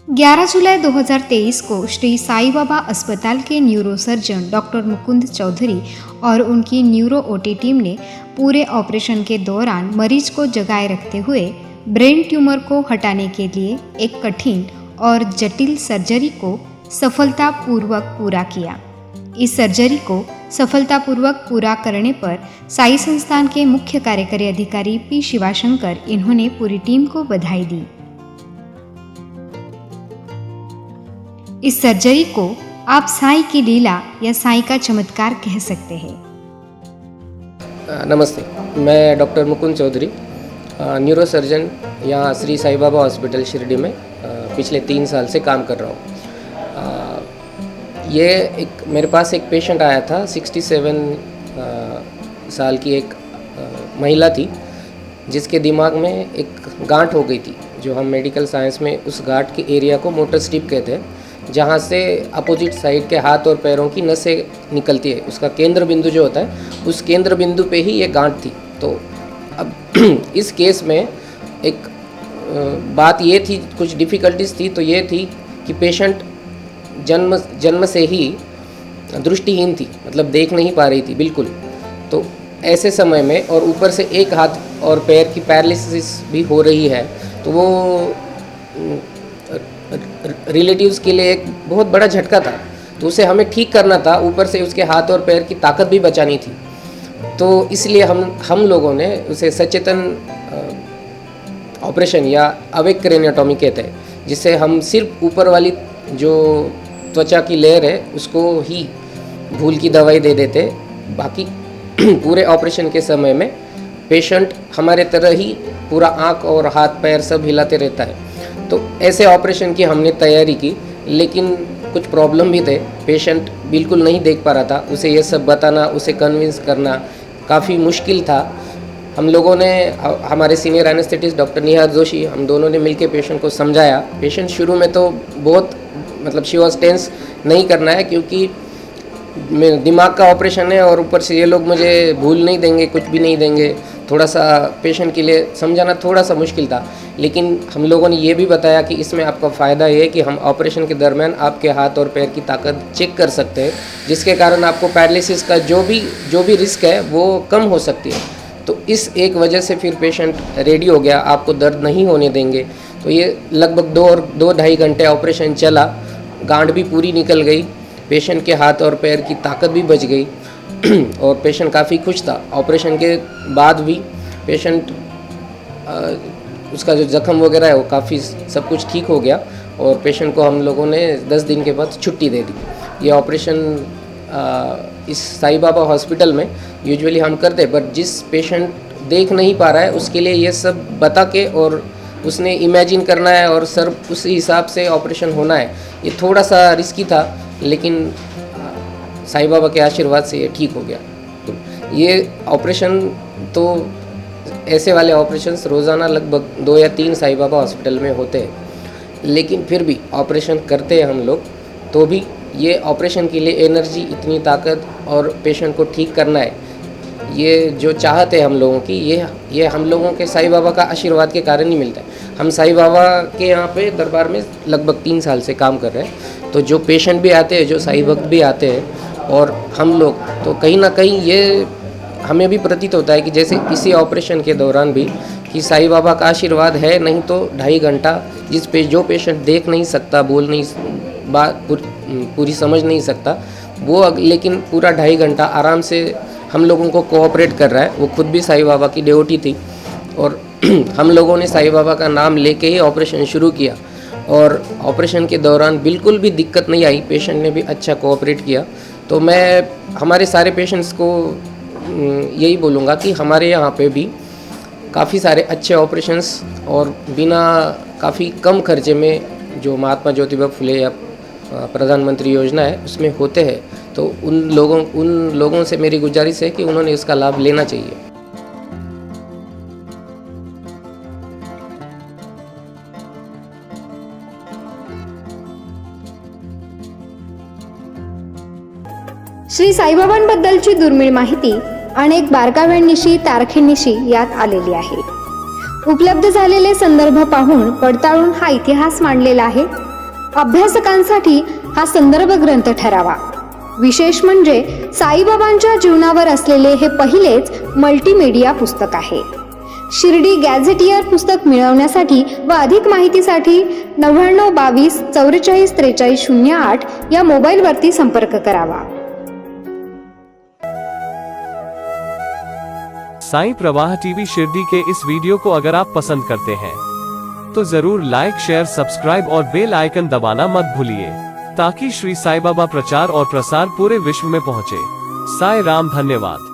11 जुलाई 2023 को श्री साईं बाबा अस्पताल के न्यूरोसर्जन डॉक्टर मुकुंद चौधरी और उनकी न्यूरो ओटी टीम ने पूरे ऑपरेशन के दौरान मरीज को जगाए रखते हुए ब्रेन ट्यूमर को हटाने के लिए एक कठिन और जटिल सर्जरी को सफलतापूर्वक पूरा किया। इस सर्जरी को सफलतापूर्वक पूरा करने पर साई संस्थान के मुख्य कार्यकारी अधिकारी पी शिवाशंकर इन्होंने पूरी टीम को बधाई दी। इस सर्जरी को आप साईं की लीला या साईं का चमत्कार कह सकते हैं। नमस्ते, मैं डॉक्टर मुकुंद चौधरी, न्यूरोसर्जन यहाँ श्री साईं बाबा हॉस्पिटल शिरडी में पिछले 3 साल से काम कर रहा हूँ। मेरे पास एक पेशेंट आया था, 67 साल की एक महिला थी, जिसके दिमाग में एक गांठ हो गई थी, जो हम मेडिकल साइंस में उस गांठ के एरिया को मोटर स्ट्रिप कहते हैं, जहाँ से अपोजिट साइड के हाथ और पैरों की नसें निकलती है। उसका केंद्र बिंदु जो होता है, उस केंद्र बिंदु पे ही ये गांठ थी। तो अब इस केस में एक बात ये थी, कुछ डिफ़िकल्टीज थी, तो ये थी कि पेशेंट जन्म से ही दृष्टिहीन थी, मतलब देख नहीं पा रही थी बिल्कुल। तो ऐसे समय में और ऊपर से एक हाथ और पैर की पैरालिसिस भी हो रही है, तो वो रिलेटिव्स के लिए एक बहुत बड़ा झटका था। तो उसे हमें ठीक करना था, ऊपर से उसके हाथ और पैर की ताकत भी बचानी थी। तो इसलिए हम लोगों ने उसे सचेतन ऑपरेशन या अवेक क्रेनियोटॉमी कहते हैं, जिससे हम सिर्फ ऊपर वाली जो त्वचा की लेयर है उसको ही भूल की दवाई दे देते। बाकी पूरे ऑपरेशन के समय में पेशेंट हमारे तरह ही पूरा आँख और हाथ पैर सब हिलाते रहता है। तो ऐसे ऑपरेशन की हमने तैयारी की, लेकिन कुछ प्रॉब्लम भी थे। पेशेंट बिल्कुल नहीं देख पा रहा था, उसे ये सब बताना, उसे कन्विंस करना काफ़ी मुश्किल था। हम लोगों ने, हमारे सीनियर एनेस्थेटिस्ट डॉक्टर निहार जोशी, हम दोनों ने मिलकर पेशेंट को समझाया। पेशेंट शुरू में तो बहुत शी वॉज टेंस, नहीं करना है क्योंकि दिमाग का ऑपरेशन है और ऊपर से ये लोग मुझे भूल नहीं देंगे, कुछ भी नहीं देंगे। थोड़ा सा पेशेंट के लिए समझाना थोड़ा सा मुश्किल था, लेकिन हम लोगों ने ये भी बताया कि इसमें आपका फ़ायदा ये है कि हम ऑपरेशन के दरमियान आपके हाथ और पैर की ताकत चेक कर सकते हैं, जिसके कारण आपको पैरालिसिस का जो भी रिस्क है वो कम हो सकती है। तो इस एक वजह से फिर पेशेंट रेडी हो गया, आपको दर्द नहीं होने देंगे। तो ये लगभग 2-2.5 घंटे ऑपरेशन चला, गांठ भी पूरी निकल गई, पेशेंट के हाथ और पैर की ताकत भी बच गई और पेशेंट काफ़ी खुश था। ऑपरेशन के बाद भी पेशेंट उसका जो ज़ख्म वगैरह है वो काफ़ी सब कुछ ठीक हो गया और पेशेंट को हम लोगों ने 10 दिन के बाद छुट्टी दे दी। ये ऑपरेशन इस साईं बाबा हॉस्पिटल में यूजुअली हम करते हैं, बट जिस पेशेंट देख नहीं पा रहा है उसके लिए ये सब बता के और उसने इमेजिन करना है और सर उस हिसाब से ऑपरेशन होना है। ये थोड़ा सा रिस्की था, लेकिन साईं बाबा के आशीर्वाद से ये ठीक हो गया। तो ये ऑपरेशन, तो ऐसे वाले ऑपरेशंस रोज़ाना लगभग 2 या 3 साईं बाबा हॉस्पिटल में होते हैं, लेकिन फिर भी ऑपरेशन करते हैं हम लोग, तो भी ये ऑपरेशन के लिए एनर्जी, इतनी ताकत और पेशेंट को ठीक करना है, ये जो चाहत है हम लोगों की, ये हम लोगों के साईं बाबा का आशीर्वाद के कारण ही मिलता है। हम साईं बाबा के यहाँ पे दरबार में लगभग 3 साल से काम कर रहे हैं, तो जो पेशेंट भी आते हैं, जो साईं भक्त भी आते हैं और हम लोग, तो कहीं ना कहीं ये हमें भी प्रतीत होता है कि जैसे इसी ऑपरेशन के दौरान भी कि साईं बाबा का आशीर्वाद है। नहीं तो 2.5 घंटा जो पेशेंट देख नहीं सकता, बोल नहीं, बात पूरी समझ नहीं सकता, वो लेकिन पूरा 2.5 घंटा आराम से हम लोगों को कोऑपरेट कर रहा है। वो खुद भी साईं बाबा की डिवोटी थी और हम लोगों ने साईं बाबा का नाम लेके ही ऑपरेशन शुरू किया और ऑपरेशन के दौरान बिल्कुल भी दिक्कत नहीं आई, पेशेंट ने भी अच्छा कोऑपरेट किया। तो मैं हमारे सारे पेशेंट्स को यही बोलूँगा कि हमारे यहाँ पे भी काफ़ी सारे अच्छे ऑपरेशंस और बिना काफ़ी कम खर्चे में जो महात्मा ज्योतिबा फुले या प्रधानमंत्री योजना है उसमें होते हैं। तो उन लोगों से मेरी गुजारिश है कि उन्होंने इसका लाभ लेना चाहिए। श्री साईबाबांबद्दलची दुर्मिळ माहिती अनेक बारकाव्यांनिशी, तारखेनिशी यात आलेली आहे। उपलब्ध झालेले संदर्भ पाहून पडताळून हा इतिहास मांडलेला आहे। अभ्यासकांसाठी हा संदर्भ ग्रंथ ठरावा. विशेष म्हणजे साईबाबांच्या जीवनावर असलेले हे पहिलेच मल्टीमीडिया पुस्तक आहे. शिर्डी गॅझेटियर पुस्तक मिळवण्यासाठी व अधिक माहितीसाठी 9922 44 43 08 या मोबाईलवरती संपर्क करावा. साईं प्रवाह टीवी शिरडी के इस वीडियो को अगर आप पसंद करते हैं तो जरूर लाइक, शेयर, सब्सक्राइब और बेल आइकन दबाना मत भूलिए, ताकि श्री साईं बाबा प्रचार और प्रसार पूरे विश्व में पहुंचे. साईं राम. धन्यवाद.